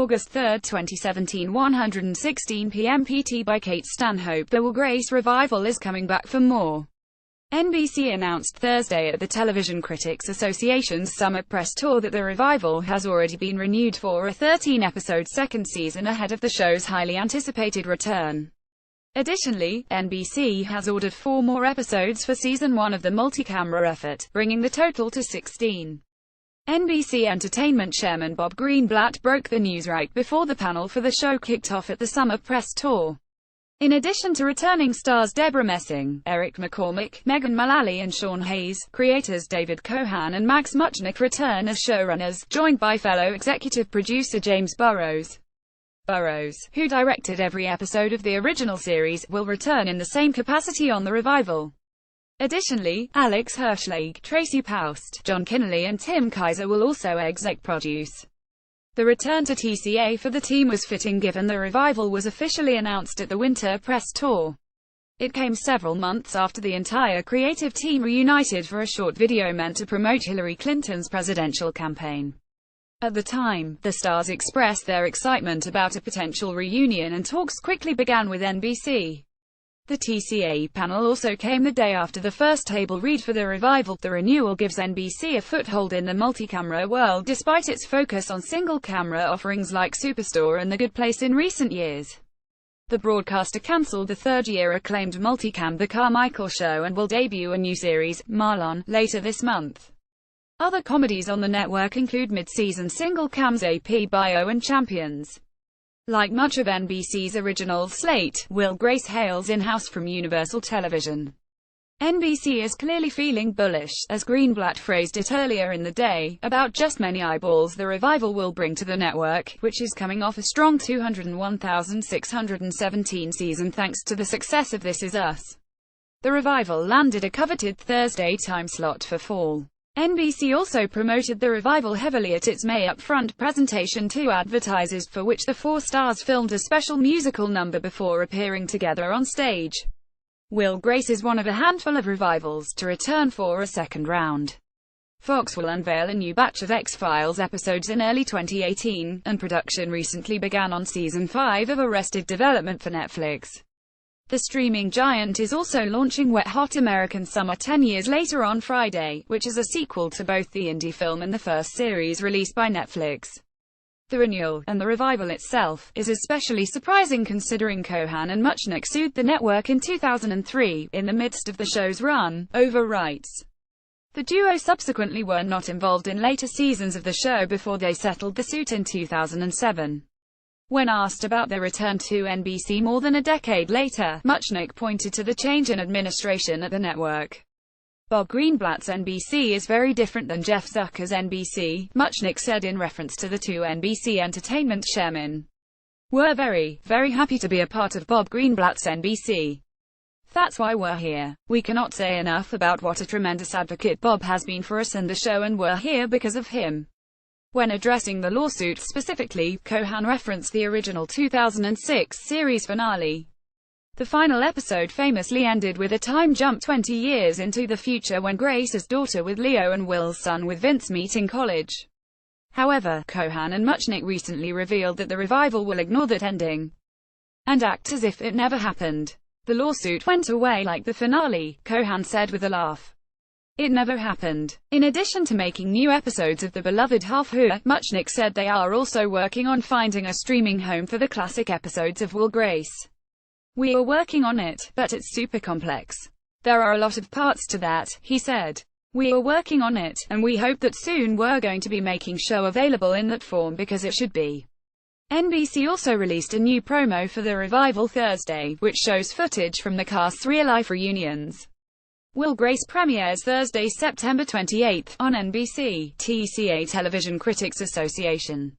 August 3, 2017, 1:16 p.m. PT by Kate Stanhope. The Will Grace revival is coming back for more. NBC announced Thursday at the Television Critics Association's summer press tour that the revival has already been renewed for a 13-episode second season ahead of the show's highly anticipated return. Additionally, NBC has ordered 4 more episodes for season 1 of the multi-camera effort, bringing the total to 16. NBC Entertainment chairman Bob Greenblatt broke the news right before the panel for the show kicked off at the summer press tour. In addition to returning stars Deborah Messing, Eric McCormack, Megan Mullally and Sean Hayes, creators David Cohan and Max Muchnick return as showrunners, joined by fellow executive producer James Burrows. Burrows, who directed every episode of the original series, will return in the same capacity on the revival. Additionally, Alex Hirschlag, Tracy Paust, John Kinnelly and Tim Kaiser will also exec produce. The return to TCA for the team was fitting given the revival was officially announced at the winter press tour. It came several months after the entire creative team reunited for a short video meant to promote Hillary Clinton's presidential campaign. At the time, the stars expressed their excitement about a potential reunion and talks quickly began with NBC. The TCA panel also came the day after the first table read for the revival. The renewal gives NBC a foothold in the multi-camera world despite its focus on single-camera offerings like Superstore and The Good Place in recent years. The broadcaster cancelled the third-year acclaimed multicam The Carmichael Show and will debut a new series, Marlon, later this month. Other comedies on the network include mid-season single-cams AP Bio and Champions. Like much of NBC's original slate, Will Grace hails in-house from Universal Television. NBC is clearly feeling bullish, as Greenblatt phrased it earlier in the day, about just many eyeballs the revival will bring to the network, which is coming off a strong 201,617 season thanks to the success of This Is Us. The revival landed a coveted Thursday time slot for fall. NBC also promoted the revival heavily at its May upfront presentation to advertisers, for which the 4 stars filmed a special musical number before appearing together on stage. Will Grace is one of a handful of revivals to return for a second round. Fox will unveil a new batch of X-Files episodes in early 2018, and production recently began on Season 5 of Arrested Development for Netflix. The streaming giant is also launching Wet Hot American Summer 10 years later on Friday, which is a sequel to both the indie film and the first series released by Netflix. The renewal, and the revival itself, is especially surprising considering Cohan and Muchnick sued the network in 2003, in the midst of the show's run, over rights. The duo subsequently were not involved in later seasons of the show before they settled the suit in 2007. When asked about their return to NBC more than a decade later, Muchnick pointed to the change in administration at the network. Bob Greenblatt's NBC is very different than Jeff Zucker's NBC, Muchnick said in reference to the 2 NBC Entertainment chairmen. We're very, very happy to be a part of Bob Greenblatt's NBC. That's why we're here. We cannot say enough about what a tremendous advocate Bob has been for us and the show, and we're here because of him. When addressing the lawsuit specifically, Cohan referenced the original 2006 series finale. The final episode famously ended with a time jump 20 years into the future when Grace's daughter with Leo and Will's son with Vince meet in college. However, Cohan and Muchnick recently revealed that the revival will ignore that ending and act as if it never happened. The lawsuit went away like the finale, Cohan said with a laugh. It never happened. In addition to making new episodes of the beloved Half Who, Muchnick said they are also working on finding a streaming home for the classic episodes of Will Grace. We are working on it, but it's super complex. There are a lot of parts to that, he said. We are working on it, and we hope that soon we're going to be making show available in that form because it should be. NBC also released a new promo for the revival Thursday, which shows footage from the cast's real-life reunions. Will Grace premieres Thursday, September 28, on NBC, TCA Television Critics Association.